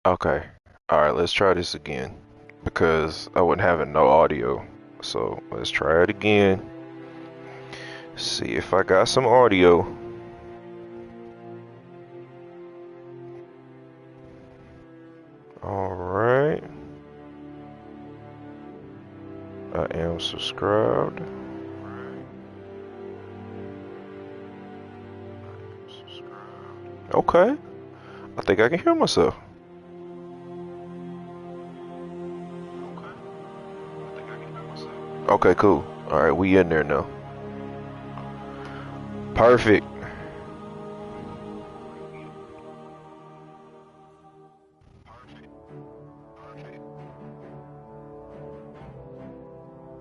Okay. Alright, let's try this again. Because I wasn't having no audio. So let's try it again. See if I got some audio. Alright. I am subscribed. Okay. I think I can hear myself. Okay, cool. Alright, we in there now. Perfect.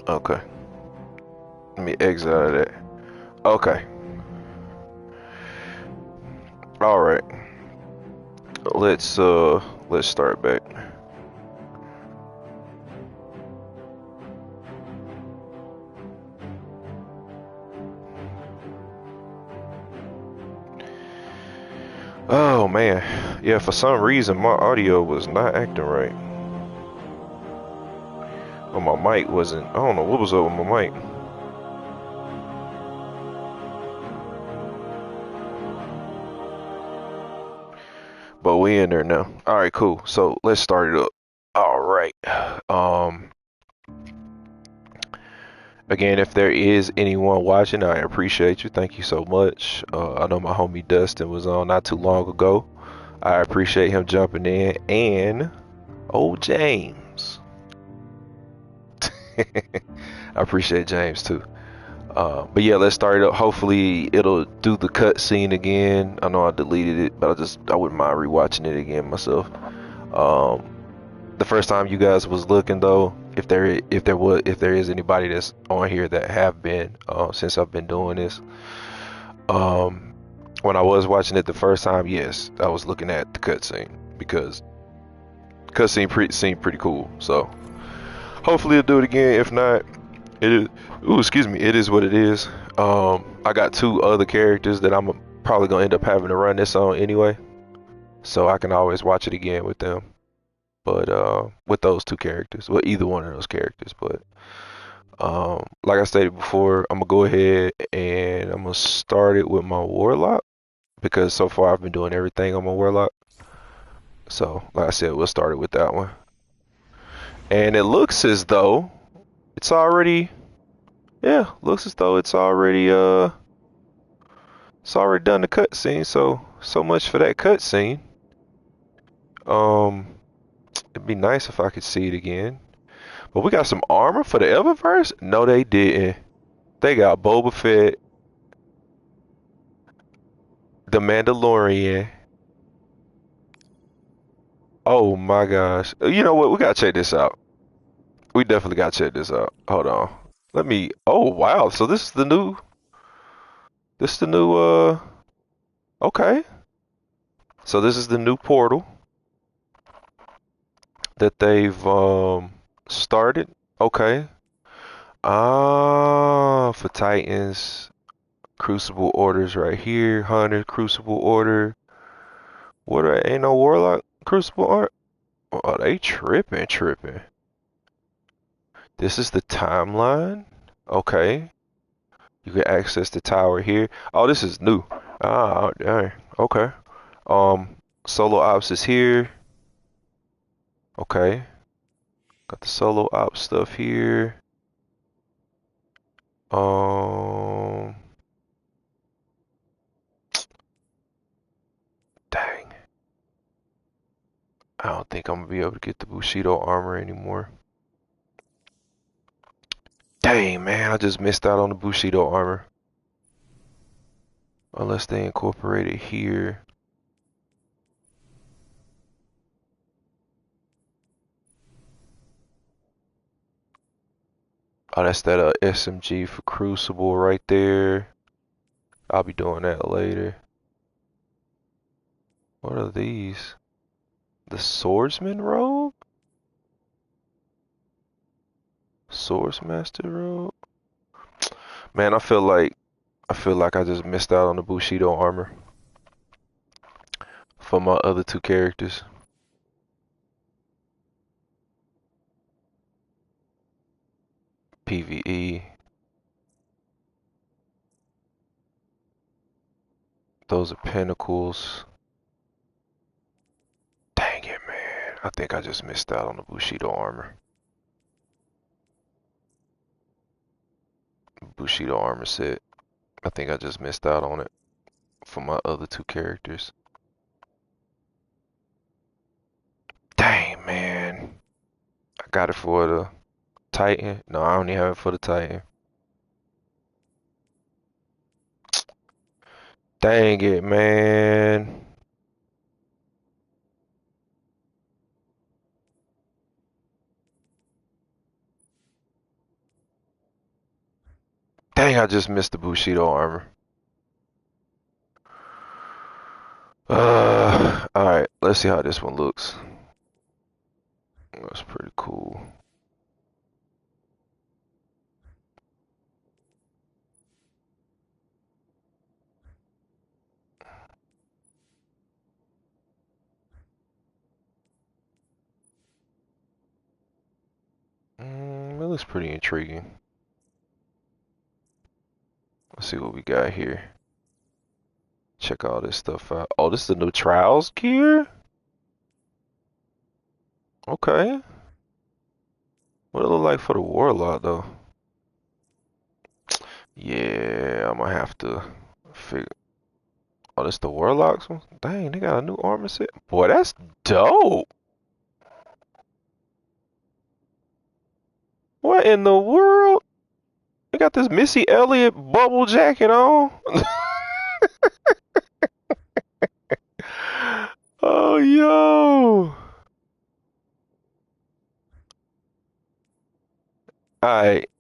Okay. Let me exit out of that. Okay. Alright. Let's start back. Oh man. Yeah, for some reason my audio was not acting right. Or my mic wasn't. I don't know what was up with my mic. But we in there now. Alright, cool. So let's start it up. Alright. Um Again, if there is anyone watching, I appreciate you. Thank you so much. I know my homie Dustin was on not too long ago. I appreciate him jumping in. And old James. I appreciate James too. But yeah, let's start it up. Hopefully it'll do the cut scene again. I know I deleted it, but I wouldn't mind rewatching it again myself. Um, the first time you guys was looking though, if there is anybody that's on here that have been since I've been doing this, um, when I was watching it the first time, yes, I was looking at the cutscene because cutscene seemed pretty cool. So hopefully it'll do it again. If not, it is. Ooh, excuse me. It is what it is. I got two other characters that I'm probably gonna end up having to run this on anyway, so I can always watch it again with them. But with those two characters, well, either one of those characters. But like I stated before, I'm gonna go ahead and I'm gonna start it with my warlock because so far I've been doing everything on my warlock. So like I said, we'll start it with that one. And it looks as though it's already, yeah, looks as though it's already done the cutscene. So much for that cutscene. Um, it'd be nice if I could see it again. But we got some armor for the Eververse? No, they didn't. They got Boba Fett, the Mandalorian. Oh my gosh. You know what? We gotta check this out. We definitely gotta check this out. Hold on. Let me. Oh wow. So this is the new. This is the new. Okay. So this is the new portal that they've started. Okay. Ah, for Titans, Crucible orders right here. Hunter Crucible order. What? Ain't no Warlock Crucible order. Oh, they tripping. This is the timeline. Okay. You can access the tower here. Oh, this is new. Ah, dang. Okay. Um, Solo ops is here. Okay. Got the solo ops stuff here. Um, dang. I don't think I'm gonna be able to get the Bushido armor anymore. Dang, man, I just missed out on the Bushido armor. Unless they incorporate it here. Oh, that's that SMG for Crucible right there. I'll be doing that later. What are these? The Swordsman robe? Swordsmaster robe? Man, I feel like I just missed out on the Bushido armor for my other two characters. PvE. Those are pinnacles. Dang it, man. I think I just missed out on the Bushido armor. Bushido armor set. I think I just missed out on it for my other two characters. Dang, man. I got it for the Titan. No, I only have it for the Titan. Dang it, man. Dang, I just missed the Bushido armor. Alright, let's see how this one looks. That's pretty cool. It looks pretty intriguing. Let's see what we got here. Check all this stuff out. Oh, this is the new Trials gear? Okay. What it look like for the Warlock, though? Yeah, I'm gonna have to figure. Oh, this the Warlock's one? Dang, they got a new armor set. Boy, that's dope. What in the world? They got this Missy Elliott bubble jacket on. Oh, yo. Alright.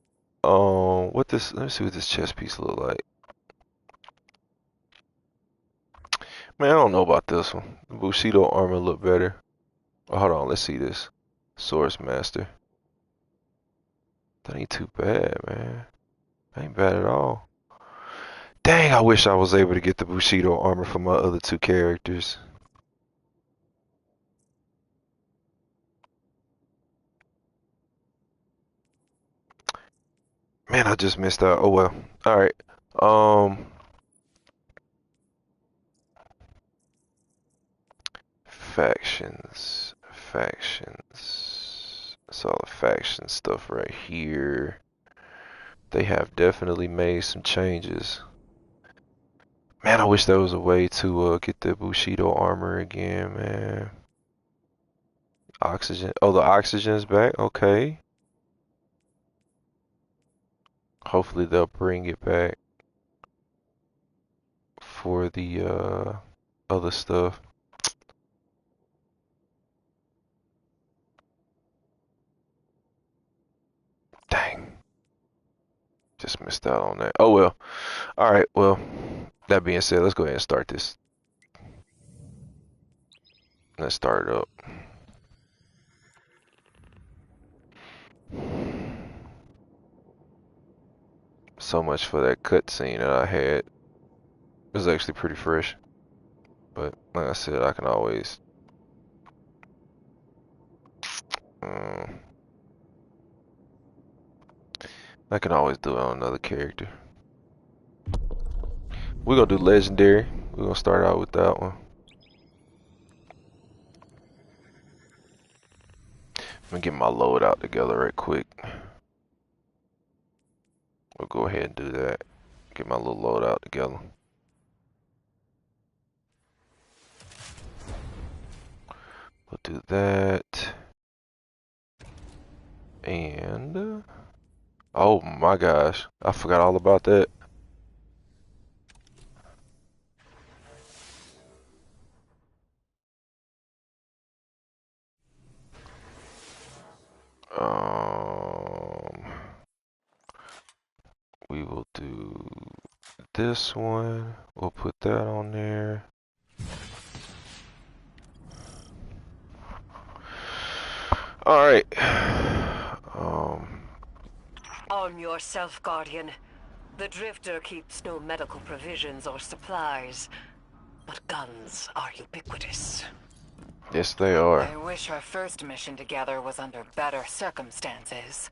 What this? Let me see what this chest piece look like. Man, I don't know about this one. The Bushido armor look better. Oh, hold on, let's see this. Source Master. That ain't too bad, man. That ain't bad at all. Dang, I wish I was able to get the Bushido armor for my other two characters. Man, I just missed out. Oh well. Alright. Um Factions. Factions. It's all the faction stuff right here. They have definitely made some changes. Man, I wish there was a way to get the Bushido armor again, man. Oxygen. Oh, the oxygen's back. Okay. Hopefully they'll bring it back for the other stuff. Dang. Just missed out on that. Oh well. Alright, well, that being said, let's go ahead and start this. Let's start it up. So much for that cutscene that I had. It was actually pretty fresh. But like I said, I can always do it on another character. We're gonna do legendary. We're gonna start out with that one. I'm gonna get my load out together right quick. We'll go ahead and do that. Get my little load out together. We'll do that. And oh my gosh, I forgot all about that. We will do this one. We'll put that on there. All right. Arm yourself, Guardian. The Drifter keeps no medical provisions or supplies, but guns are ubiquitous. Yes, they are. I wish our first mission together was under better circumstances.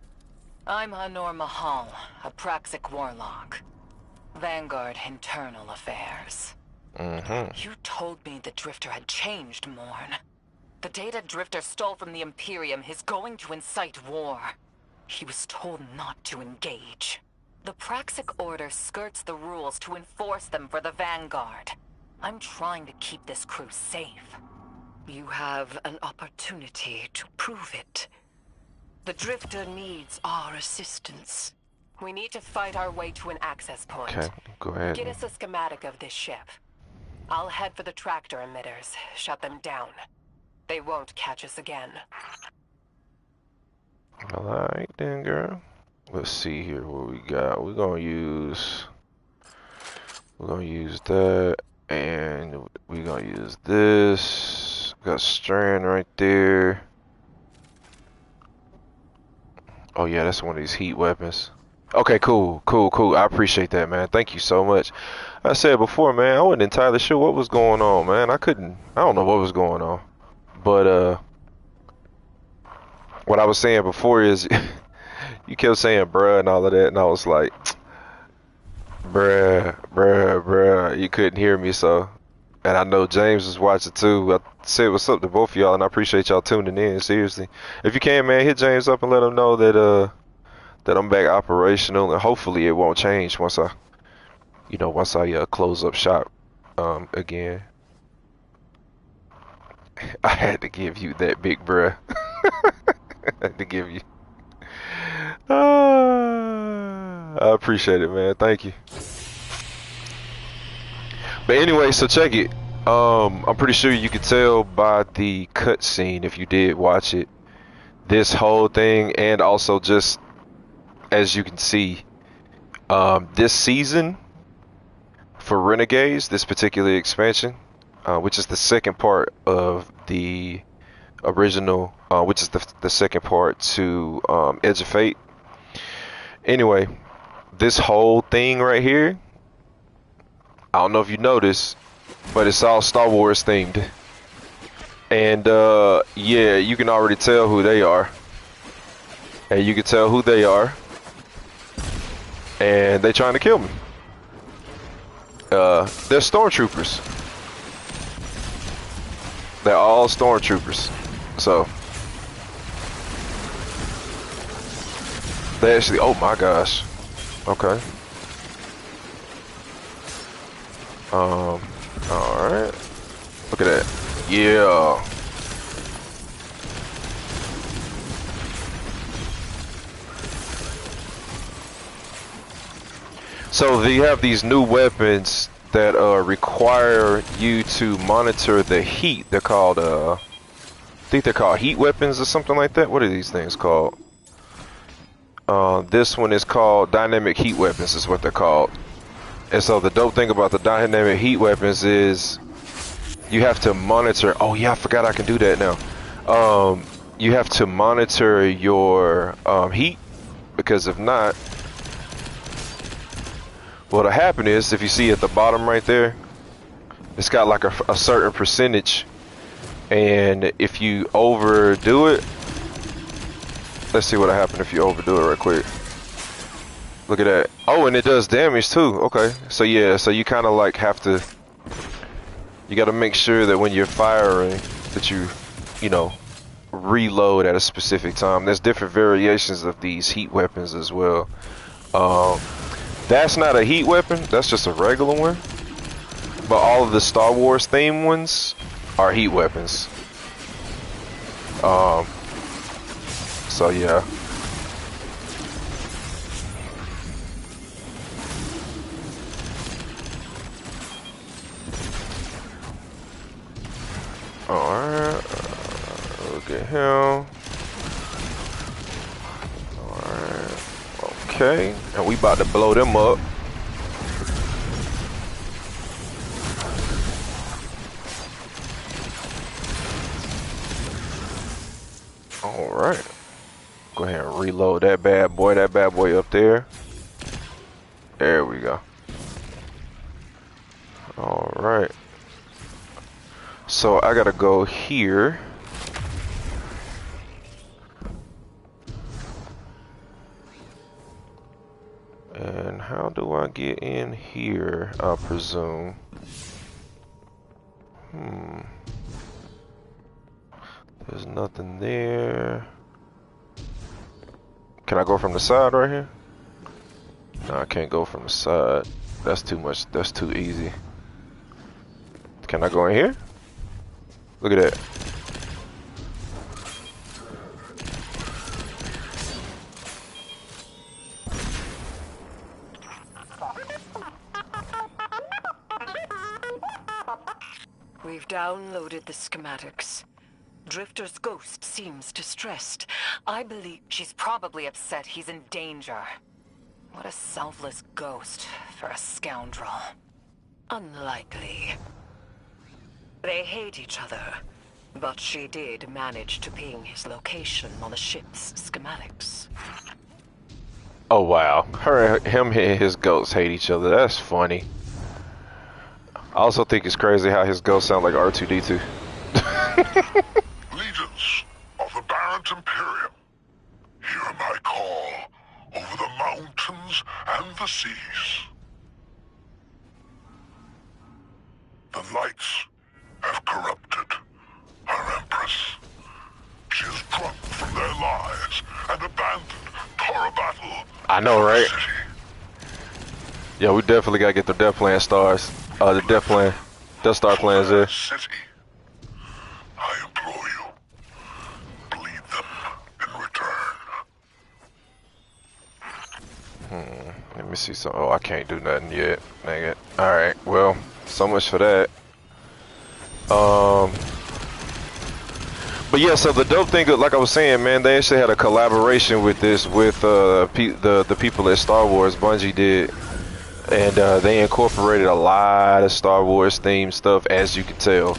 I'm Hanor Mahal, a Praxic warlock. Vanguard Internal Affairs. You told me the Drifter had changed, Morn. The data Drifter stole from the Imperium is going to incite war. He was told not to engage. The Praxic Order skirts the rules to enforce them for the Vanguard. I'm trying to keep this crew safe. You have an opportunity to prove it. The Drifter needs our assistance. We need to fight our way to an access point. Okay, go ahead. Get us a schematic of this ship. I'll head for the tractor emitters, shut them down. They won't catch us again. Alright then, girl. Let's see here what we got. We're gonna use that, and we're gonna use this. Got strand right there. Oh yeah, that's one of these heat weapons. Okay, cool. I appreciate that, man. Thank you so much. I said before, man, I wasn't entirely sure what was going on, man. I don't know what was going on. But what I was saying before is you kept saying bruh and all of that, and I was like, bruh, you couldn't hear me, so. And I know James was watching too. I said what's up to both of y'all, and I appreciate y'all tuning in, seriously. If you can, man, hit James up and let him know that that I'm back operational, and hopefully it won't change once I close up shop again. I had to give you that, big bruh. I had to give you. I appreciate it, man. Thank you. But anyway, so check it. I'm pretty sure you could tell by the cutscene, if you did watch it, this whole thing, and also just as you can see, this season for Renegades, this particular expansion, which is the second part of the original, which is the second part to Edge of Fate. Anyway, this whole thing right here, I don't know if you noticed, but it's all Star Wars themed. And yeah, you can already tell who they are. And you can tell who they are. And they trying to kill me. They're stormtroopers. They're all stormtroopers. So they actually, oh my gosh. Okay. Alright. Look at that. Yeah. So they have these new weapons that require you to monitor the heat. They're called, I think they're called heat weapons or something like that. What are these things called? This one is called dynamic heat weapons is what they're called. And so the dope thing about the dynamic heat weapons is you have to monitor. Oh yeah, I forgot I can do that now. You have to monitor your heat, because if not, what'll happen is, if you see at the bottom right there, it's got like a certain percentage, and if you overdo it, let's see what'll happen if you overdo it right quick. Look at that. Oh, and it does damage too. Okay, so yeah, so you kind of like have to, you got to make sure that when you're firing that you know, reload at a specific time. There's different variations of these heat weapons as well. That's not a heat weapon, that's just a regular one. But all of the Star Wars themed ones are heat weapons. So yeah. Alright, look at him. Alright, okay, and we about to blow them up. Alright, go ahead and reload that bad boy up there. There we go. Alright. So I gotta go here. get in here, I presume. There's nothing there. Can I go from the side right here? No, I can't go from the side. That's too much. That's too easy. Can I go in here? Look at that. We've downloaded the schematics. Drifter's ghost seems distressed. I believe She's probably upset he's in danger. What a selfless ghost for a scoundrel. unlikely. They hate each other, but she did manage to ping his location on the ship's schematics. Oh wow, him and his ghosts hate each other. That's funny. I also think it's crazy how his ghosts sound like R2-D2. Legions of the Barrent Imperium, hear my call over the mountains and the seas. The lights have corrupted our Empress. She is drunk from their lies and abandoned Torobatl. I know, right? Yeah, we definitely gotta get the Death Plan stars. The Death Plan, Death Star plans there. City. I implore you, bleed them in return. Let me see some. Oh, I can't do nothing yet. Dang it. Alright, well, so much for that. But yeah, so the dope thing, like I was saying, man, they actually had a collaboration with this, with the people at Star Wars. Bungie did. And they incorporated a lot of Star Wars themed stuff, as you can tell.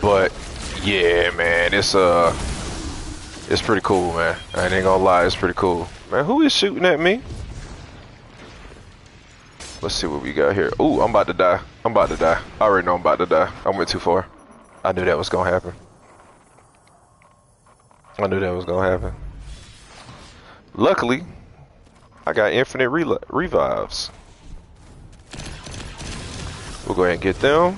But yeah, man, it's pretty cool, man. I ain't gonna lie, it's pretty cool. Man, who is shooting at me? Let's see what we got here. Ooh, I'm about to die. I'm about to die. I already know I'm about to die. I went too far. I knew that was gonna happen. I knew that was gonna happen. Luckily, I got infinite revives. We'll go ahead and get them.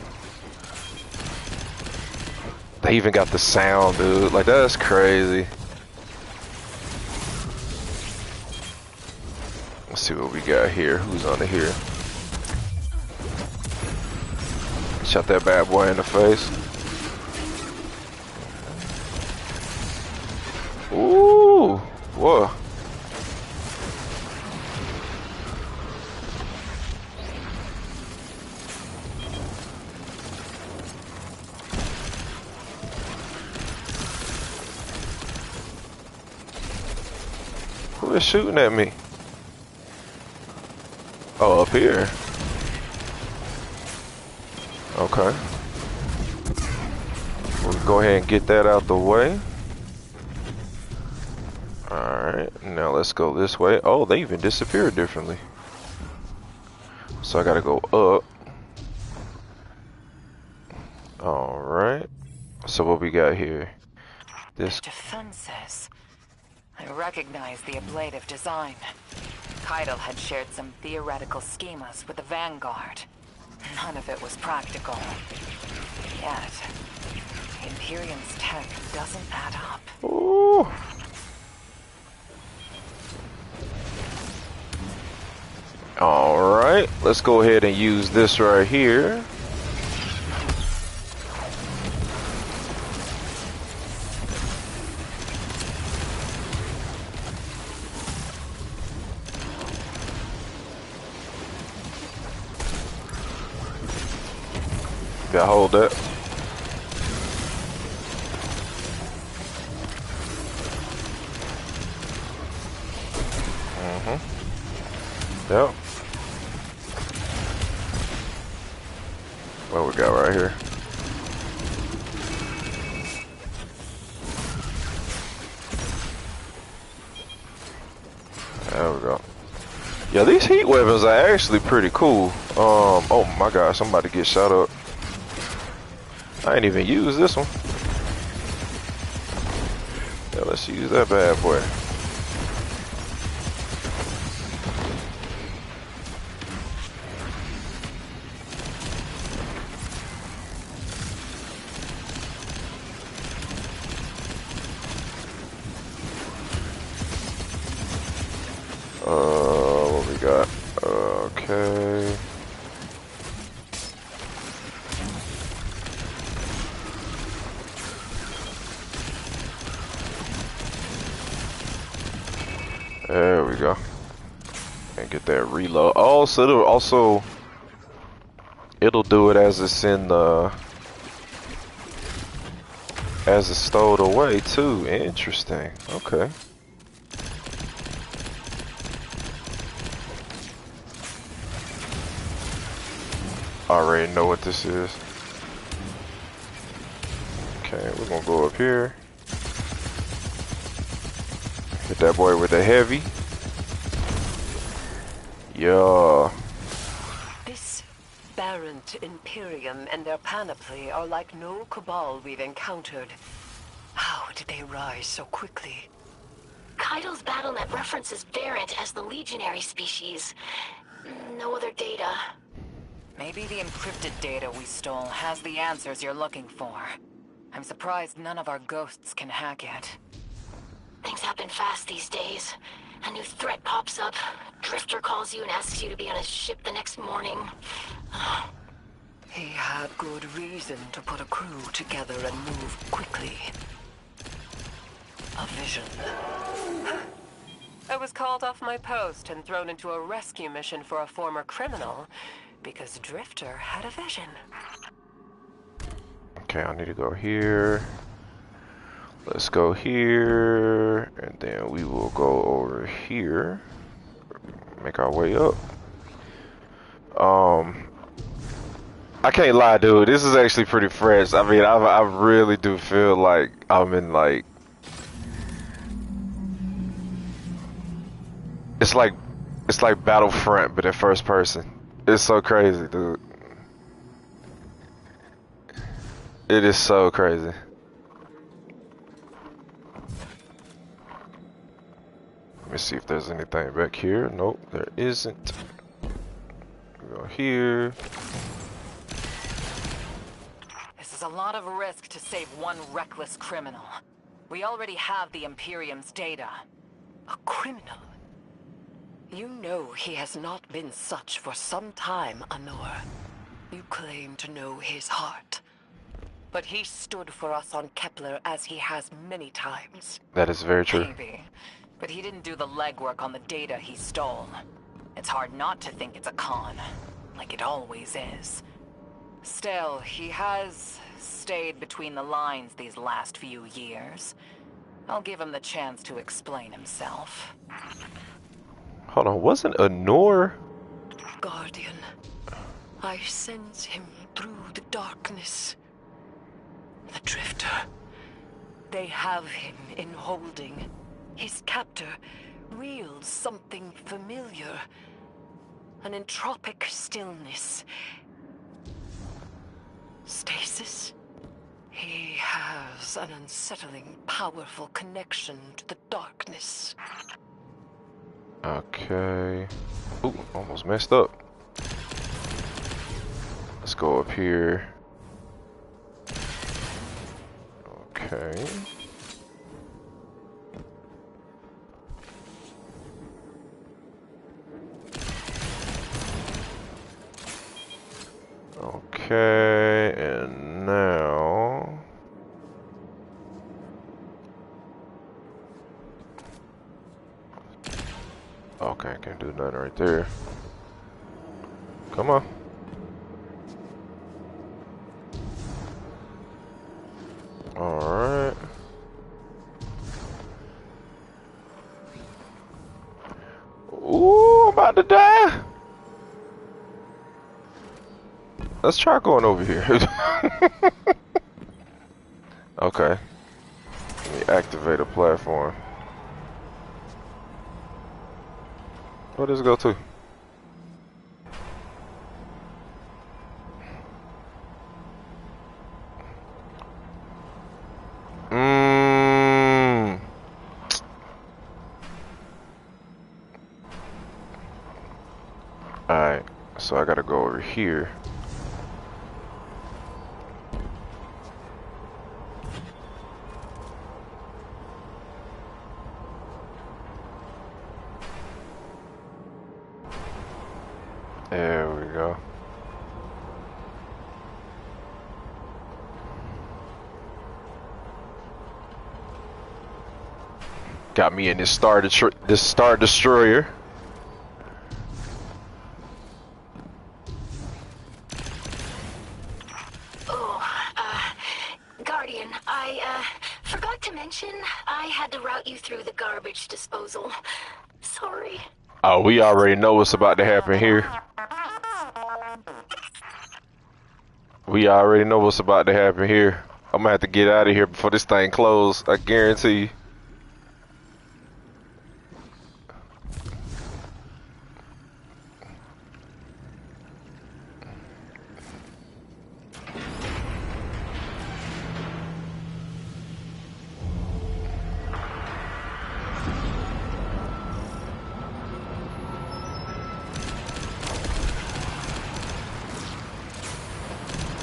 They even got the sound, dude. Like, that's crazy. Let's see what we got here. Who's under here? Shot that bad boy in the face. Ooh, whoa. Who is shooting at me? Oh, up here. Okay. We'll go ahead and get that out the way. Alright, now let's go this way. Oh, they even disappeared differently. So I gotta go up. Alright. So what we got here? This Defenses. I recognize the ablative design. Keitel had shared some theoretical schemas with the Vanguard. None of it was practical. Yet, Imperium's tech doesn't add up. Ooh. Alright, let's go ahead and use this right here. Gotta hold that. Yep. What we got right here? There we go. Yeah, these heat weapons are actually pretty cool. Oh my gosh, I'm about to get shot up. I ain't even used this one. Yeah, let's use that bad boy. get that reload. Oh, so it'll also it'll do it as it's in the as it's stowed away too. Interesting. Okay. Already know what this is. Okay, we're gonna go up here. Hit that boy with the heavy. Yeah. This Barrent Imperium and their panoply are like no cabal we've encountered. How did they rise so quickly? Kaido's BattleNet references Barrent as the legionary species. No other data. Maybe the encrypted data we stole has the answers you're looking for. I'm surprised none of our ghosts can hack it. Things happen fast these days. A new threat pops up. Drifter calls you and asks you to be on his ship the next morning. He had good reason to put a crew together and move quickly. A vision. I was called off my post and thrown into a rescue mission for a former criminal because Drifter had a vision. Okay, I need to go here. Let's go here, and then we will go over here. Make our way up. I can't lie, dude. This is actually pretty fresh. I mean, I really do feel like I'm in like it's like Battlefront, but in first person. It's so crazy, dude. It is so crazy. Let me see if there's anything back here. Nope, there isn't. Go here. This is a lot of risk to save one reckless criminal. We already have the Imperium's data. A criminal? You know he has not been such for some time, Anor. You claim to know his heart. But he stood for us on Kepler as he has many times. That is very true. Maybe. But he didn't do the legwork on the data he stole. It's hard not to think it's a con, like it always is. Still, he has stayed between the lines these last few years. I'll give him the chance to explain himself. Hold on, wasn't Anor? Guardian, I sense him through the darkness. The Drifter. They have him in holding. His captor wields something familiar. An entropic stillness. Stasis? He has an unsettling, powerful connection to the darkness. Okay. Ooh, almost messed up. Let's go up here. Okay. Okay, and now... Okay, I can't do nothing right there. Come on. Alright. Ooh, I'm about to die. Let's try going over here. Okay. Let me activate a platform. Where does it go to? Alright, so I gotta go over here. There we go. Got me in this Star Destroyer. mention, I had to route you through the garbage disposal. Sorry. Oh, we already know what's about to happen here. We already know what's about to happen here. I'm gonna have to get out of here before this thing closes. I guarantee you.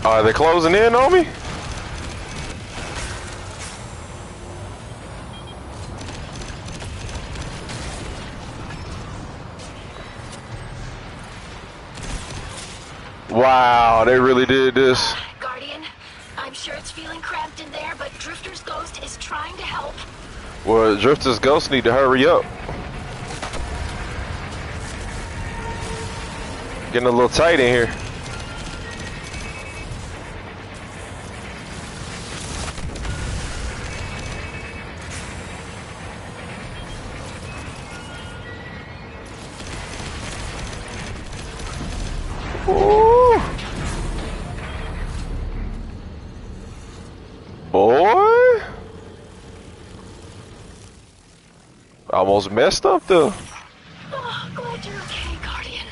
Are they closing in on me? Wow, they really did this. Guardian, I'm sure it's feeling cramped in there, but Drifter's ghost is trying to help. Well, Drifter's ghost need to hurry up. Getting a little tight in here. Ooh. Boy. Almost messed up though. Oh, glad you're okay, Guardian.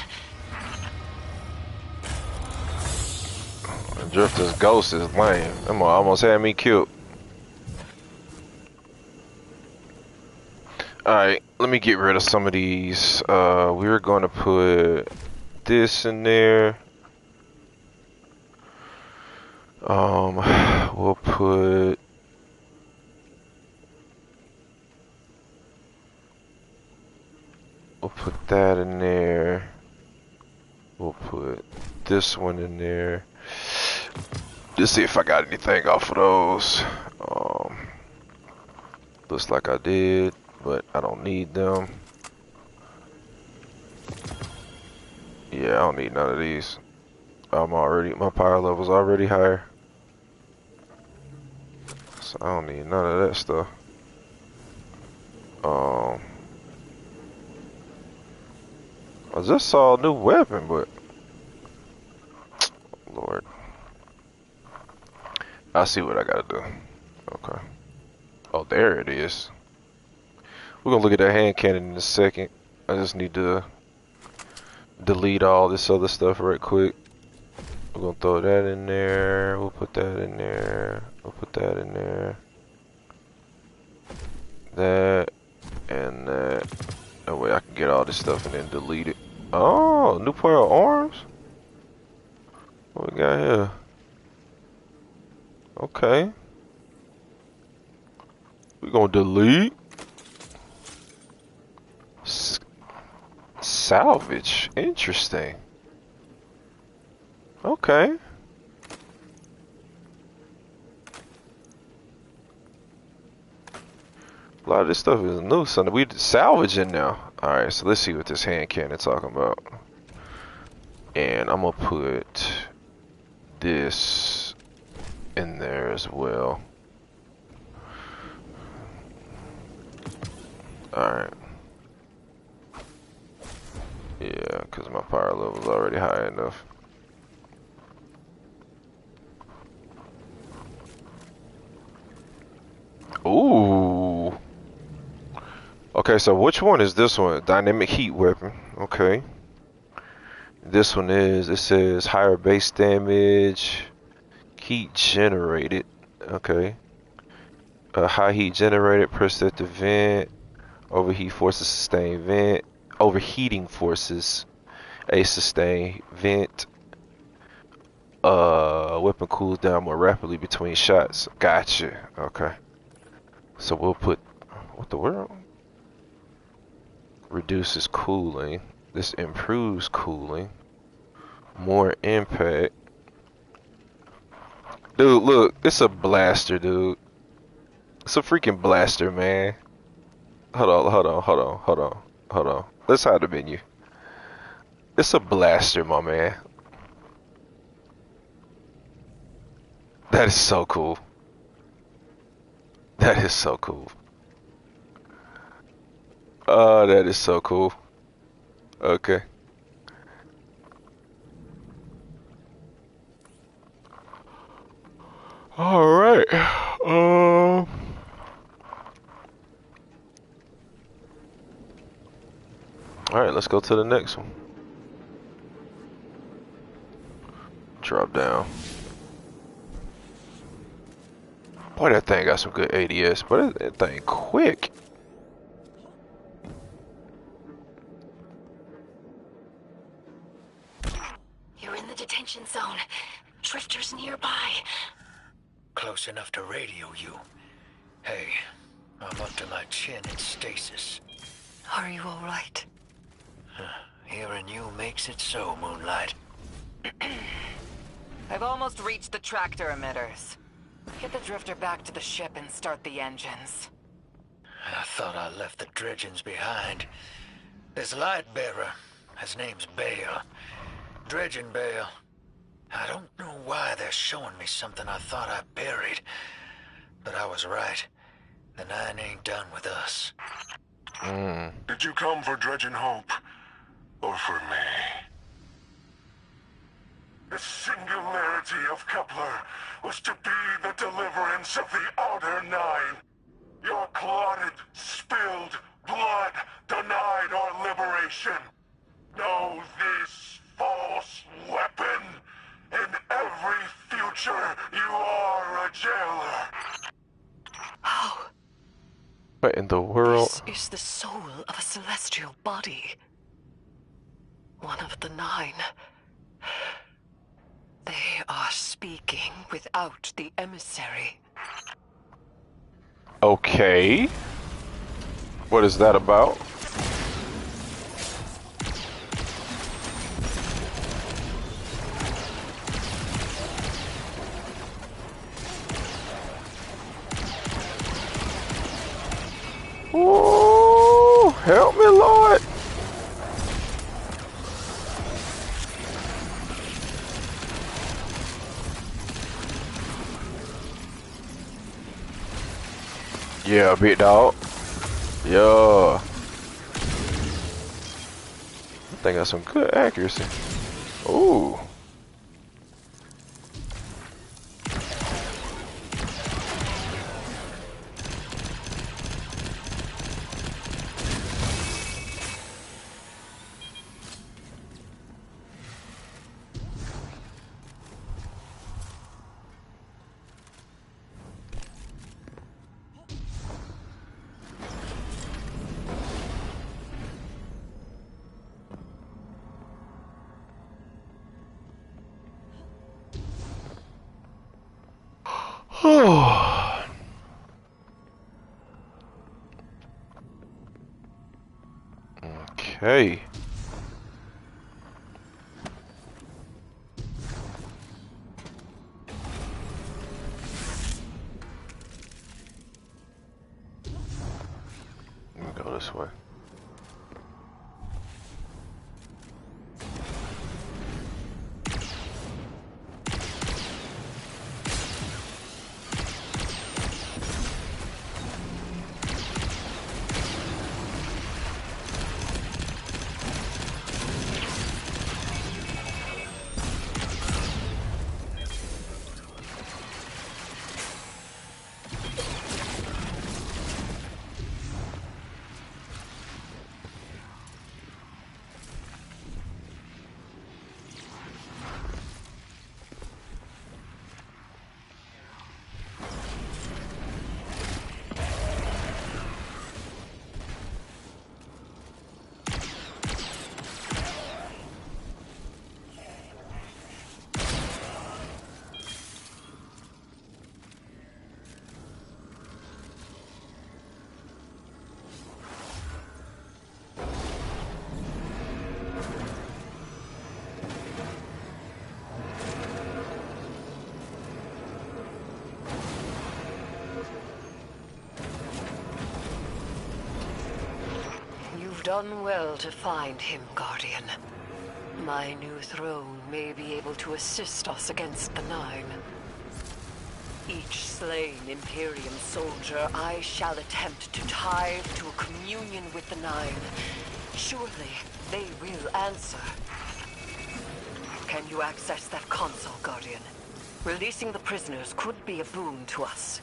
Drifter's ghost is lame. Them almost had me killed. Alright, let me get rid of some of these. We're gonna put this in there. We'll put that in there. We'll put this one in there. Just see if I got anything off of those. Looks like I did, but I don't need them. Yeah, I don't need none of these. My power level's already higher. So I don't need none of that stuff. I just saw a new weapon, but Lord. I'll see what I gotta do. Okay. Oh, there it is. We're gonna look at that hand cannon in a second. I just need to delete all this other stuff right quick. We're gonna throw that in there. We'll put that in there. We'll put that in there. That and that. That way I can get all this stuff and then delete it. Oh, new pair of arms? What we got here? Okay. We're gonna delete. Salvage. Interesting. Okay. A lot of this stuff is new, so we salvaging now. Alright, so let's see what this hand cannon talking about. And I'm gonna put this in there as well. Alright. Yeah, because my power level is already high enough. Ooh. Okay, so which one is this one? Dynamic heat weapon. Okay. This one is, it says higher base damage, heat generated. Okay. High heat generated, press at the vent. Overheat forces sustain vent. Overheating forces a sustain vent. Weapon cools down more rapidly between shots. Gotcha. Okay. So we'll put, what the world? Reduces cooling. This improves cooling. More impact. Dude, look, it's a blaster, dude. It's a freaking blaster, man. Hold on. Let's hide the menu. It's a blaster, my man. That is so cool. That is so cool. Oh, that is so cool. Okay. All right. All right, let's go to the next one. Drop down. Boy, that thing got some good ADS, but that thing quick. You're in the detention zone. Drifters nearby. Close enough to radio you. Hey, I'm up to my chin in stasis. Are you all right? Hearing you makes it so, Moonlight. I've almost reached the tractor emitters. Get the drifter back to the ship and start the engines. I thought I left the dredgings behind. This light bearer, his name's Bale. Dredging Bale. I don't know why they're showing me something I thought I buried. But I was right. The Nine ain't done with us. Did you come for Dredging Hope? Or for me? The singularity of Kepler was to be the deliverance of the Outer Nine. Your clotted, spilled blood denied our liberation. Know this false weapon. In every future, you are a jailer. How? What in the world? This is the soul of a celestial body. One of the Nine. They are speaking without the emissary. Okay. What is that about? Ooh, help me, Lord. Yeah, big dog. Yeah. I think got some good accuracy. Ooh. Okay. Let me go this way. You've done well to find him, Guardian. My new throne may be able to assist us against the Nine. Each slain Imperium soldier I shall attempt to tie to a communion with the Nine. Surely they will answer. Can you access that console, Guardian? Releasing the prisoners could be a boon to us.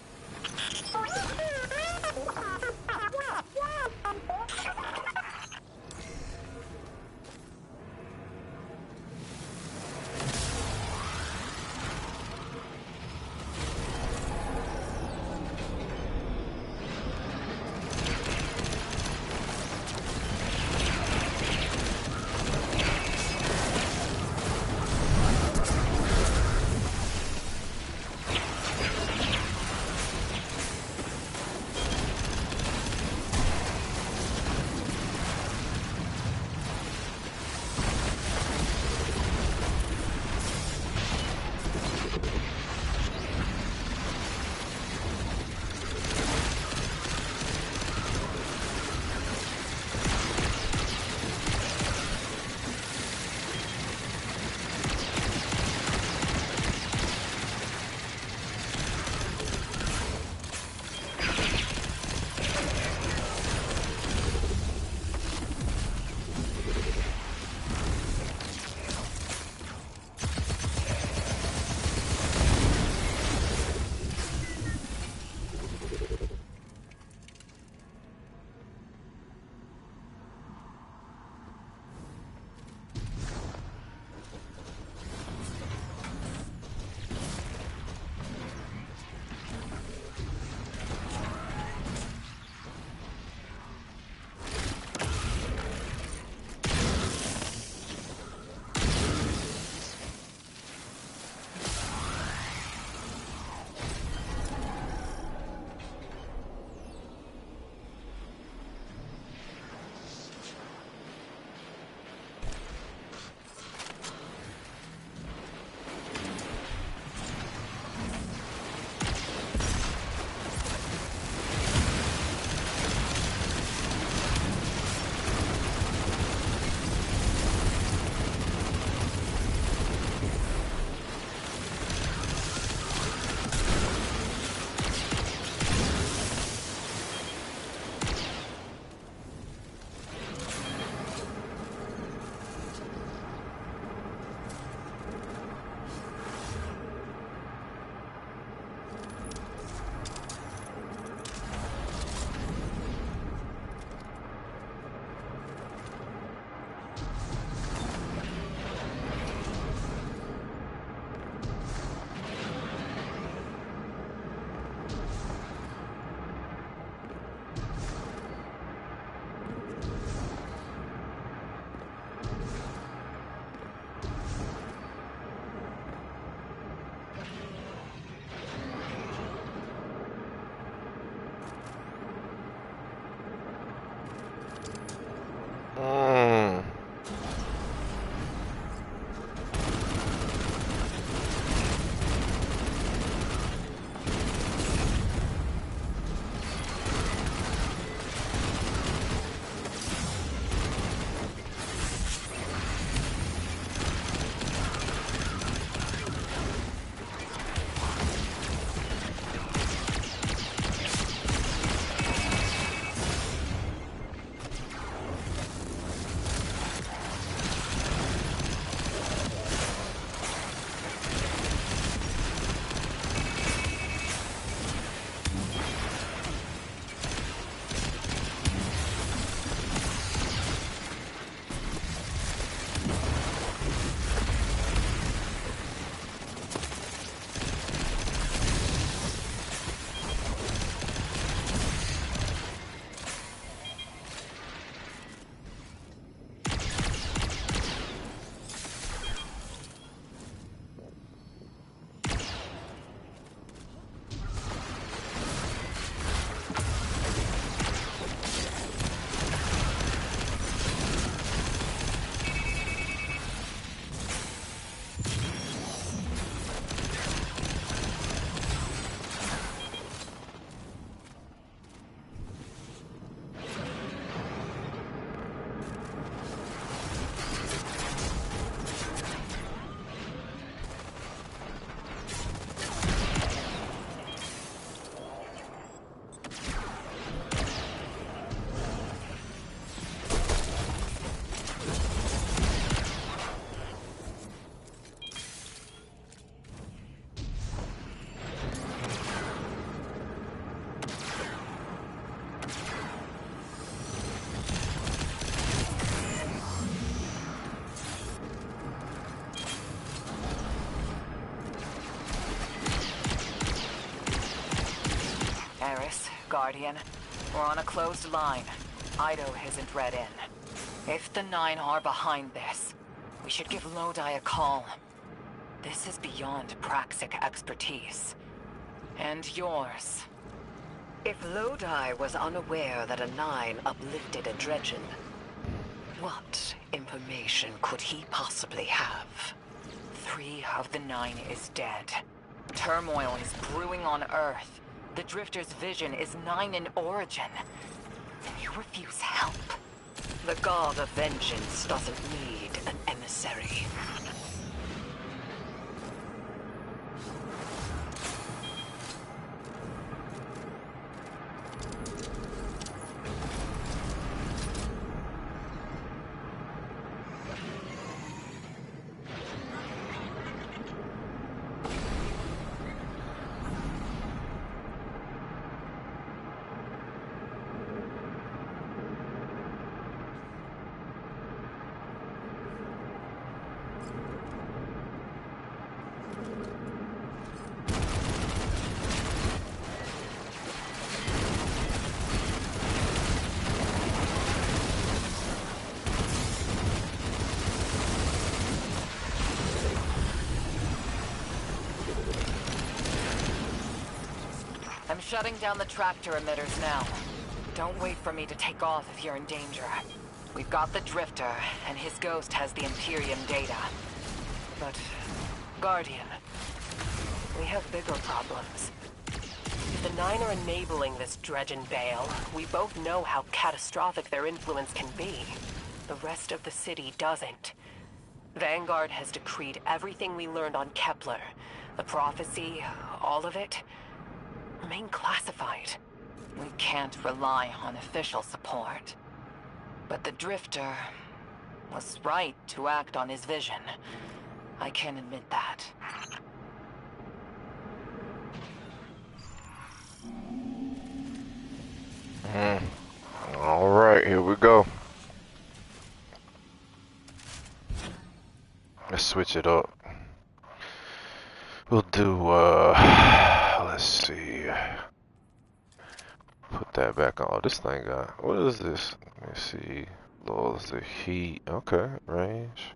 Guardian. We're on a closed line. Ido isn't read in. If the Nine are behind this, we should give Lodi a call. This is beyond Praxic expertise. And yours. If Lodi was unaware that a Nine uplifted a Dredgen, what information could he possibly have? 3 of the 9 is dead. Turmoil is brewing on Earth. The Drifter's vision is 9 in origin. And you refuse help? The God of Vengeance doesn't need an emissary. I'm shutting down the tractor emitters now. Don't wait for me to take off if you're in danger. We've got the Drifter, and his ghost has the Imperium data. But, Guardian, we have bigger problems. If the Nine are enabling this Dredgen Bale, we both know how catastrophic their influence can be. The rest of the city doesn't. Vanguard has decreed everything we learned on Kepler, the prophecy, all of it, remain classified. We can't rely on official support. But the Drifter was right to act on his vision. I can admit that. All right, here we go. Let's switch it up. We'll do, let's see. Put that back on. This thing got, what is this? Let me see. Lowers the heat. Okay, range.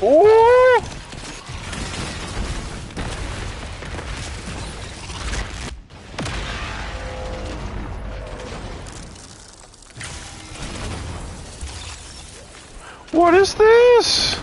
Ooh! What is this?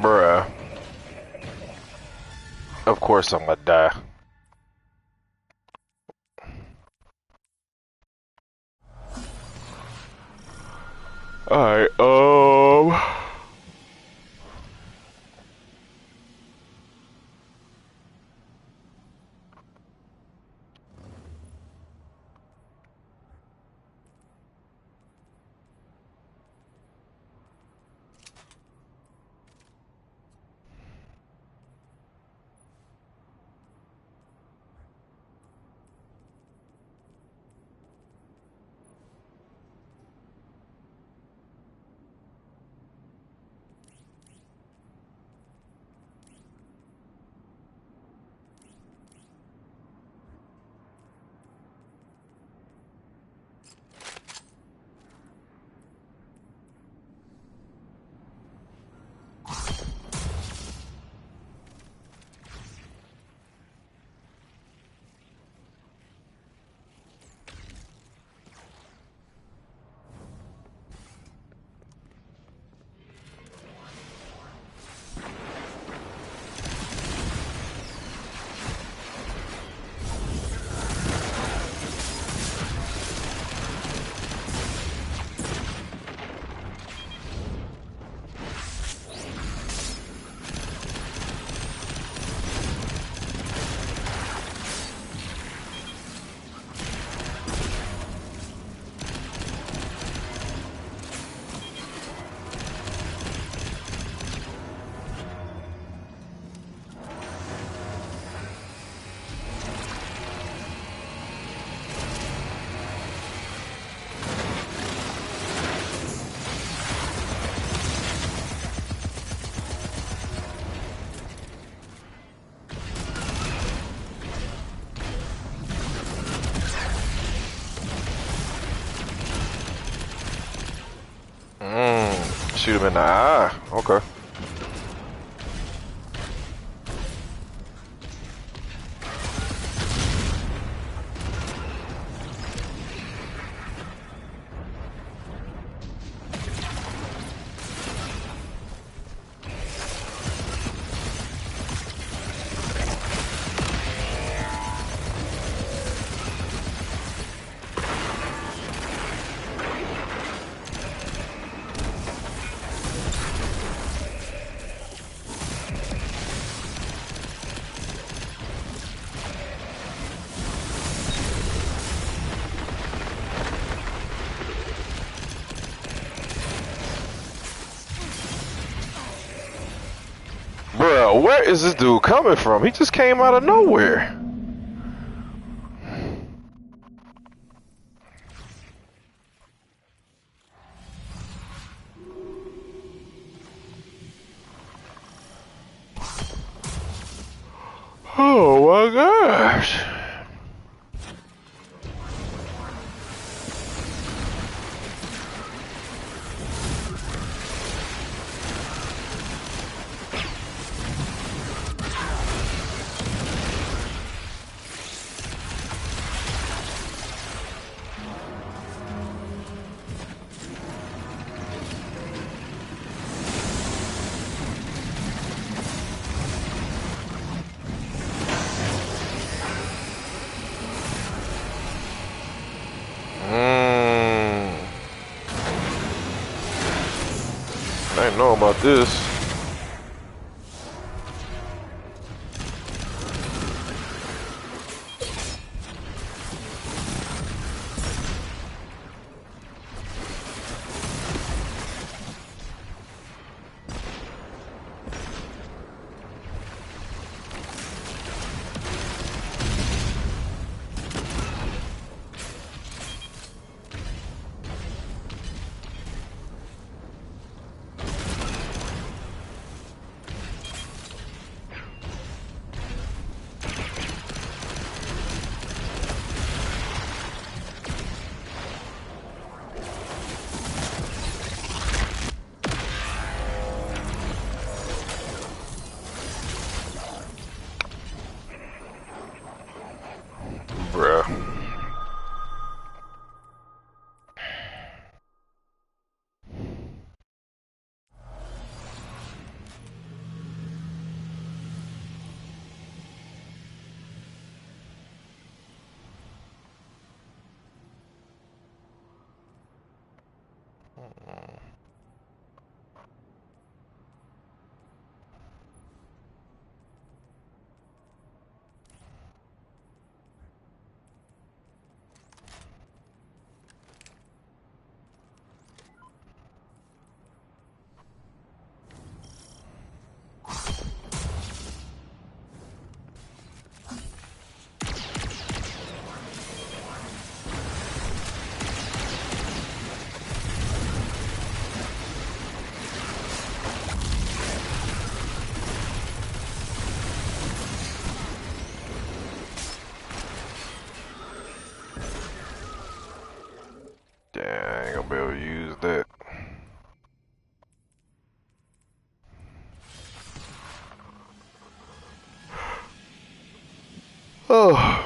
Bruh. Of course I'm gonna die. Alright, shoot him in the eye. Okay. Bruh, where is this dude coming from? He just came out of nowhere. Oh my gosh. I didn't know about this. Damn, I ain't gonna be able to use that. Oh.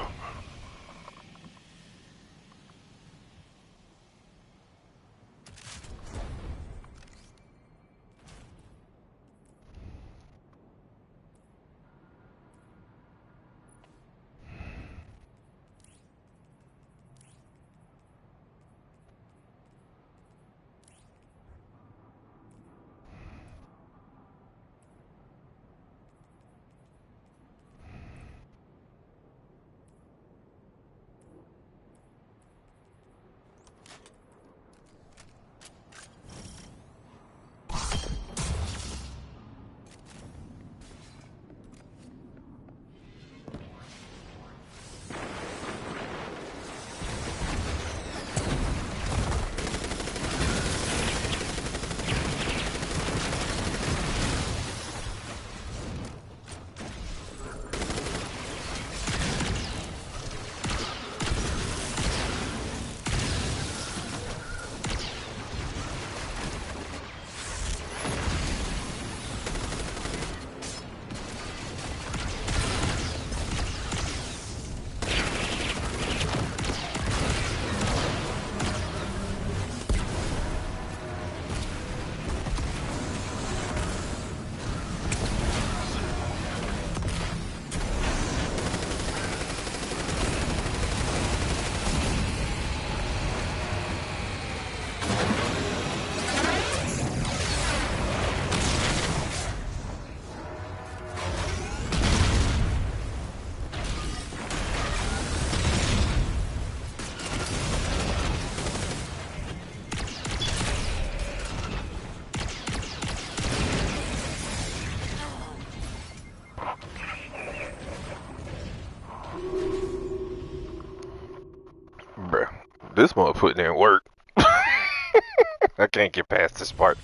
Bruh, this mother putting in work. I can't get past this part.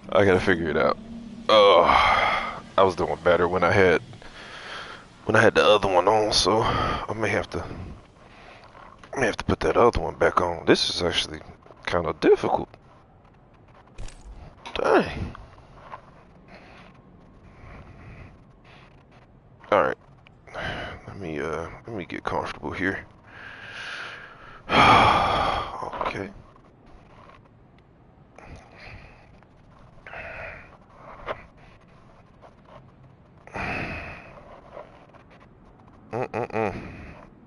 I gotta figure it out. Oh, I was doing better when I had the other one on, so I may have to put that other one back on. This is actually kind of difficult. Dang. All right. Let me get comfortable here. Okay.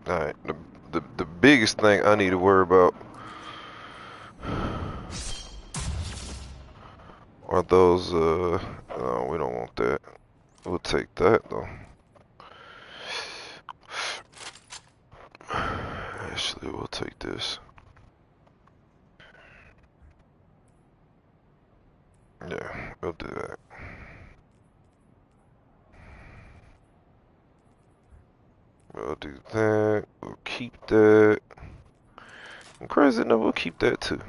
Alright, the biggest thing I need to worry about are those, no, we don't want that. We'll take that, though. Actually, we'll take this. Yeah, we'll do that. We'll do that. We'll keep that. And crazy enough, we'll keep that too.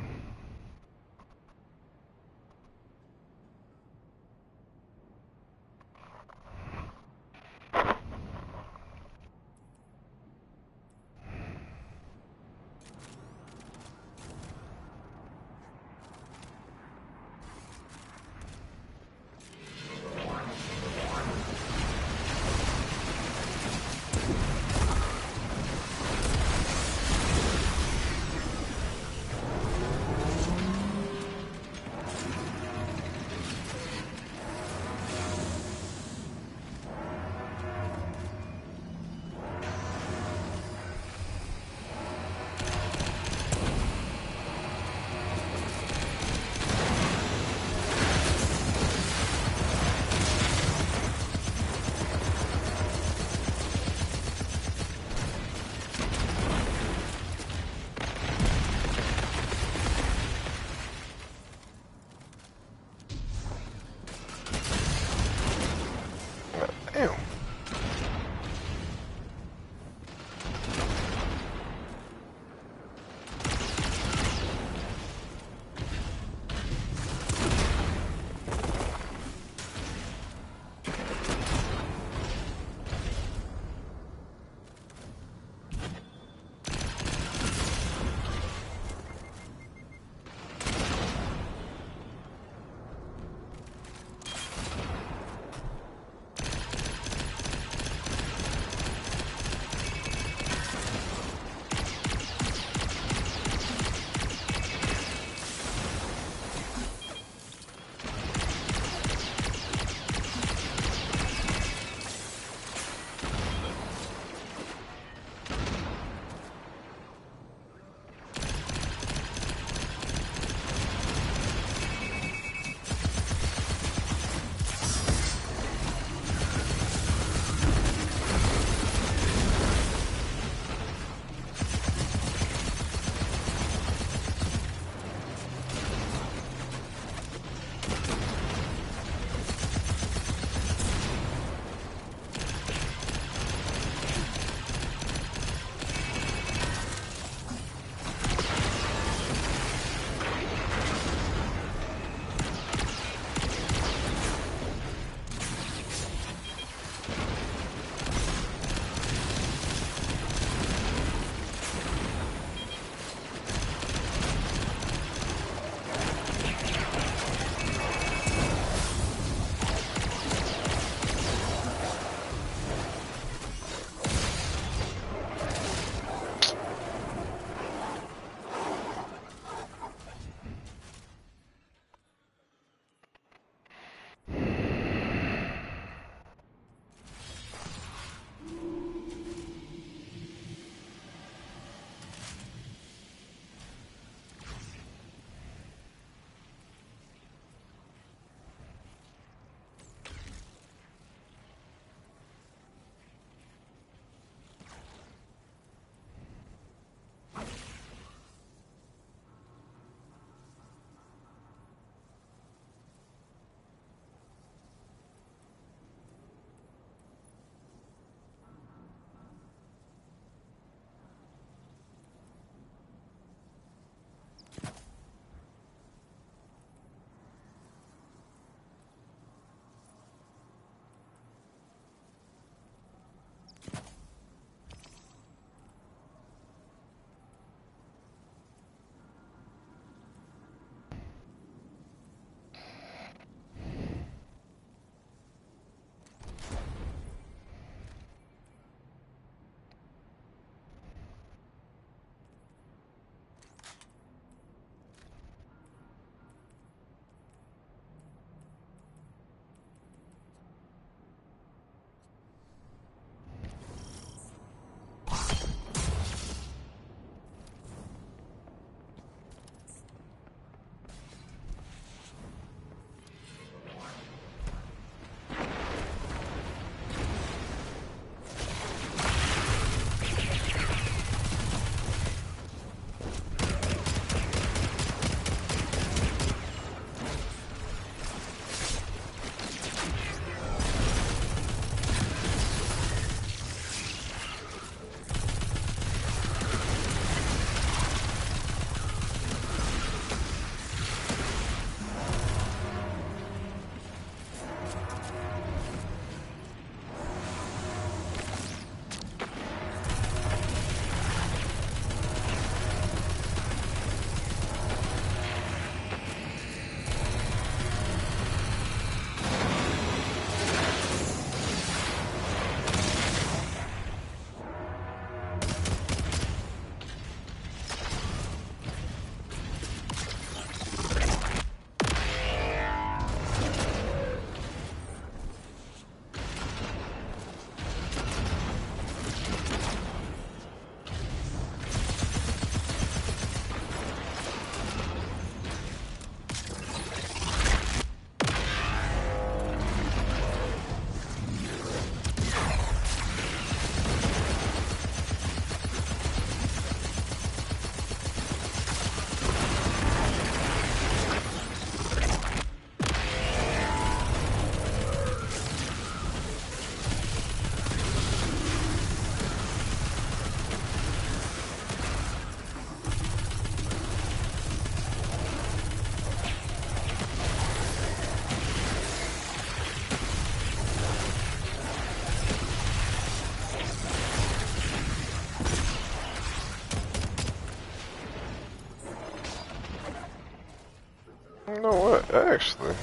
Actually,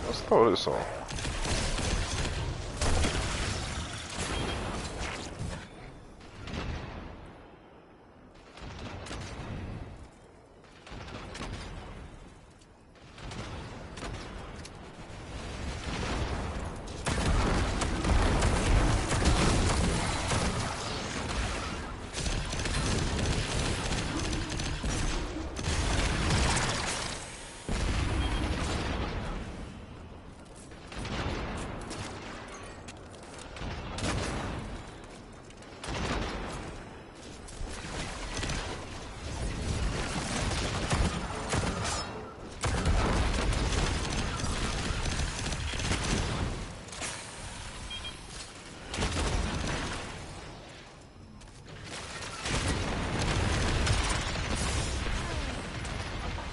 let's throw this on.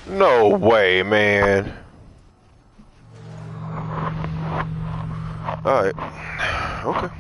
No way, man. Alright. Okay. Alright.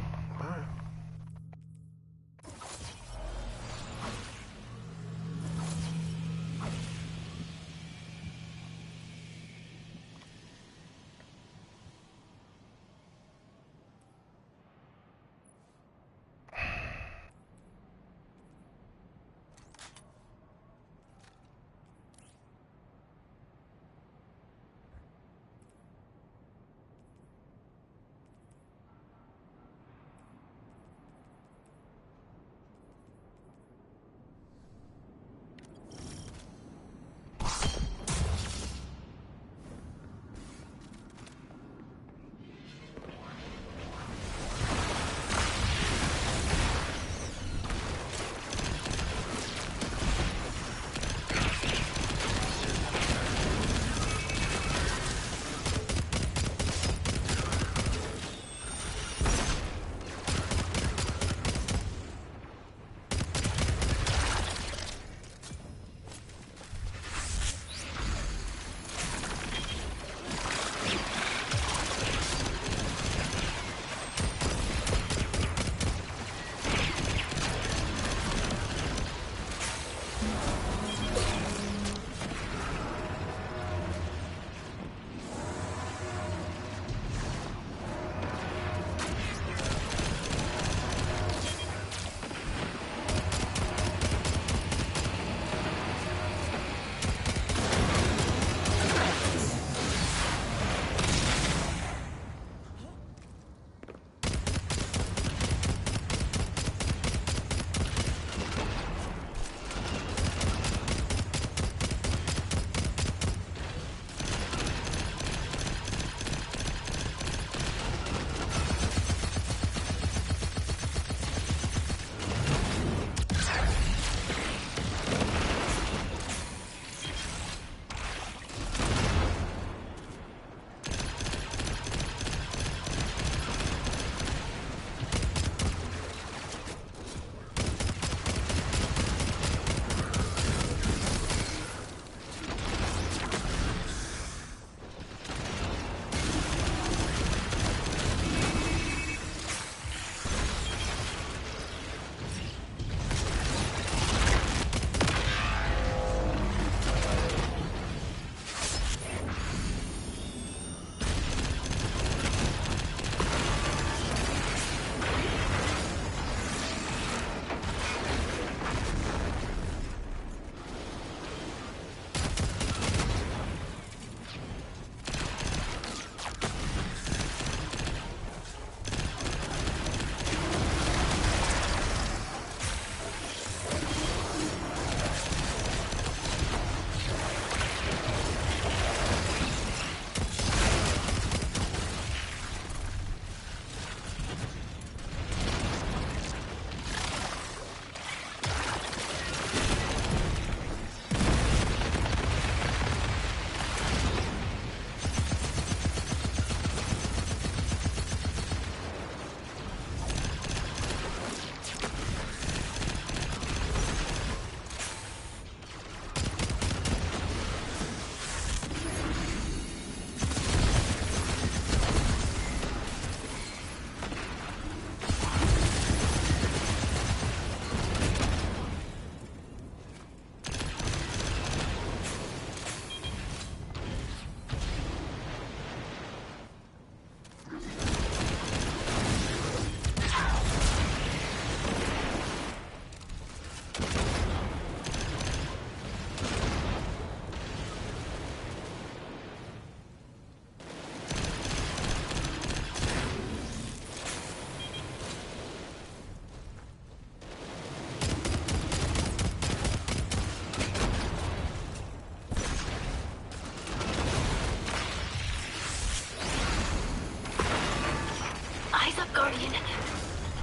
Guardian.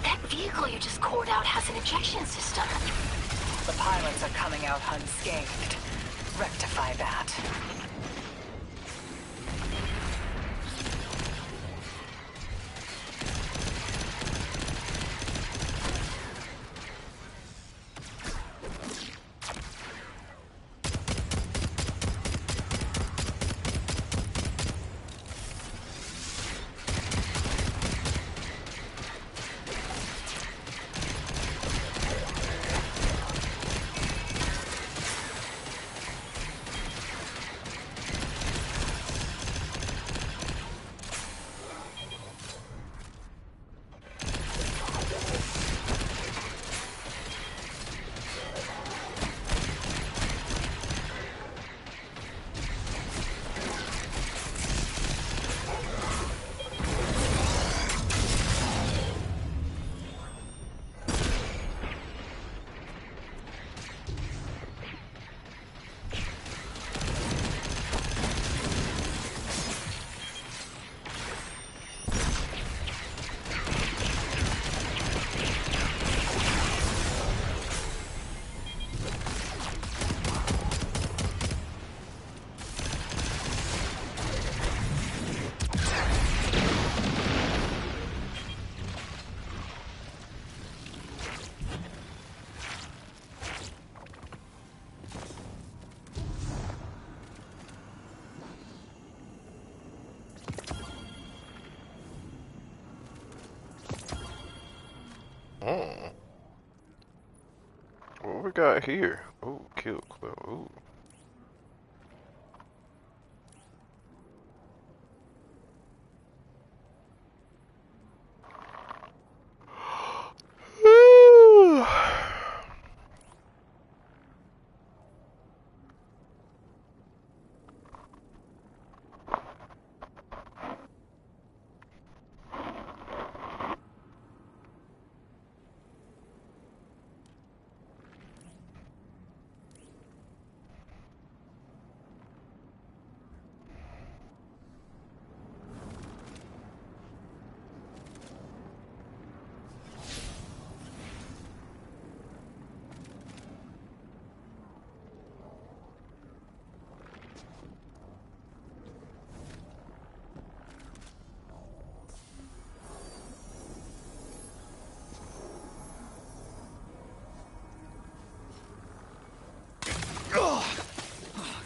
That vehicle you just cored out has an ejection system. The pilots are coming out unscathed. Rectify that. What we got here? Ooh, kill club. Ooh.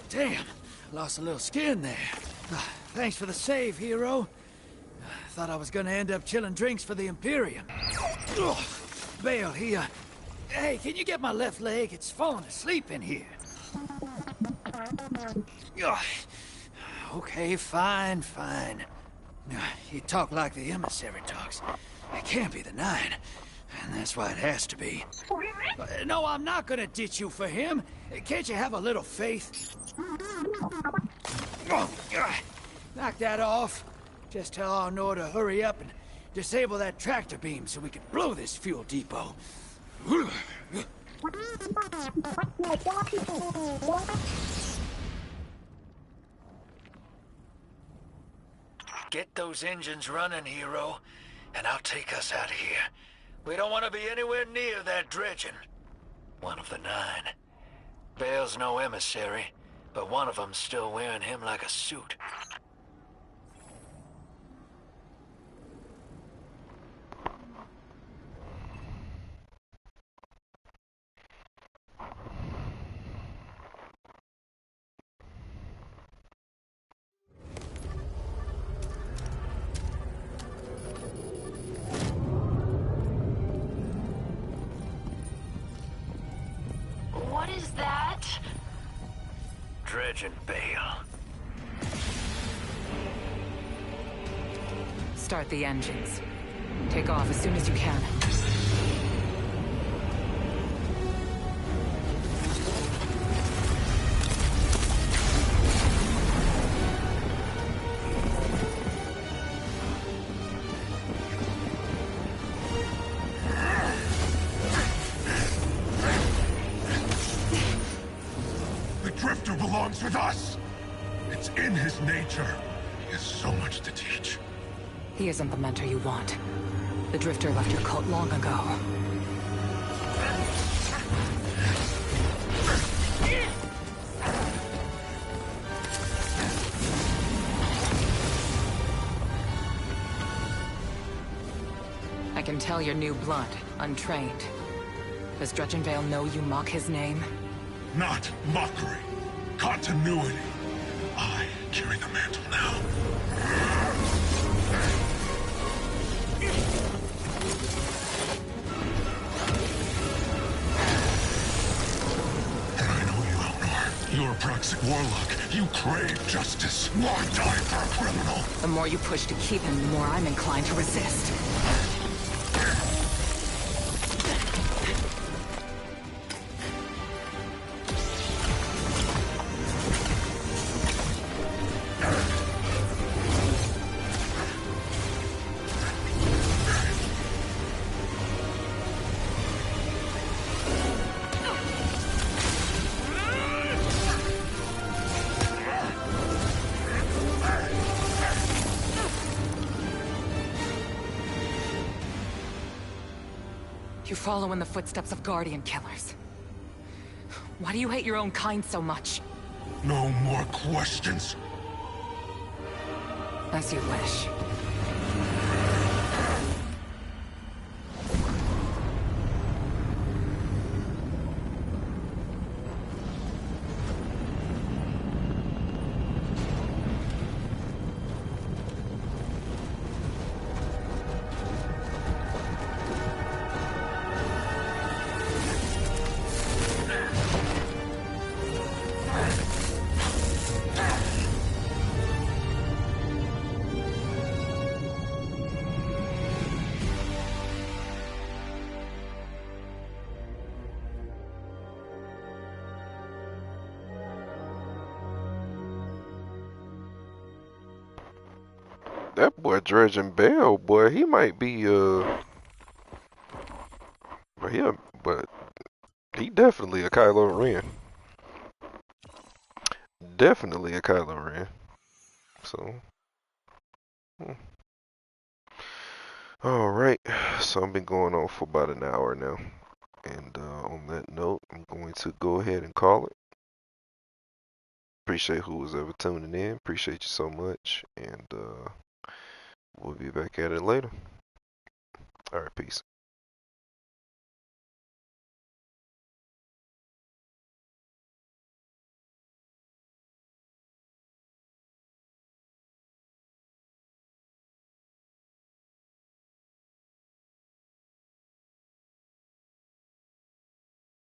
Damn, lost a little skin there. Thanks for the save, hero. Thought I was gonna end up chilling drinks for the Imperium. Bale, hey, can you get my left leg? It's falling asleep in here. Okay, fine. You talk like the emissary talks. It can't be the 9, and that's why it has to be. No, I'm not gonna ditch you for him. Can't you have a little faith? Knock that off. Just tell Arnor to hurry up and disable that tractor beam so we can blow this fuel depot. Get those engines running, hero, and I'll take us out of here. We don't want to be anywhere near that dredging. One of the 9. Bale's no emissary, but one of them's still wearing him like a suit. What is that? Dredging Bale. Start the engines. Take off as soon as you can. The Drifter belongs with us. It's in his nature. He has so much to teach. He isn't the mentor you want. The Drifter left your cult long ago. I can tell you're new blood, untrained. Does Dredgen Vale know you mock his name? Not mockery. Continuity. I carry the mantle now. And I know you, Elnor. You're a Praxic warlock. You crave justice. Why die for a criminal? The more you push to keep him, the more I'm inclined to resist. You follow in the footsteps of Guardian killers. Why do you hate your own kind so much? No more questions. As you wish. That boy Dredgen Bell, boy, he might be but he definitely a Kylo Ren. Definitely a Kylo Ren. So, all right. So I've been going on for about an hour now, and on that note, I'm going to go ahead and call it. Appreciate who was ever tuning in. Appreciate you so much, and we'll be back at it later. All right, peace.